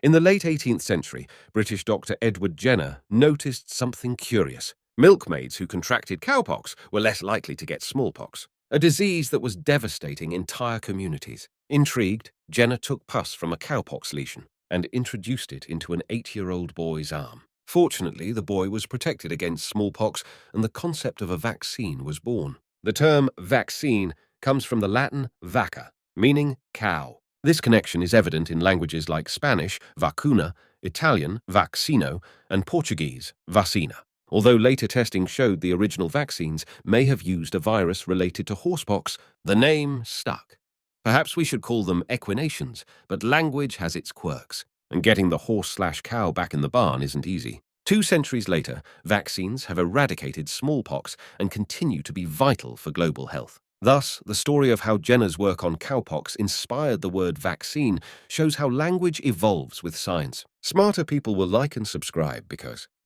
In the late 18th century, British Dr. Edward Jenner noticed something curious. Milkmaids who contracted cowpox were less likely to get smallpox, a disease that was devastating entire communities. Intrigued, Jenner took pus from a cowpox lesion and introduced it into an 8-year-old boy's arm. Fortunately, the boy was protected against smallpox, and the concept of a vaccine was born. The term vaccine comes from the Latin vacca, meaning cow. This connection is evident in languages like Spanish, vacuna, Italian, vaccino, and Portuguese, vacina. Although later testing showed the original vaccines may have used a virus related to horsepox, the name stuck. Perhaps we should call them equinations, but language has its quirks, and getting the horse/cow back in the barn isn't easy. 2 centuries later, vaccines have eradicated smallpox and continue to be vital for global health. Thus, the story of how Jenner's work on cowpox inspired the word vaccine shows how language evolves with science. Smarter people will like and subscribe because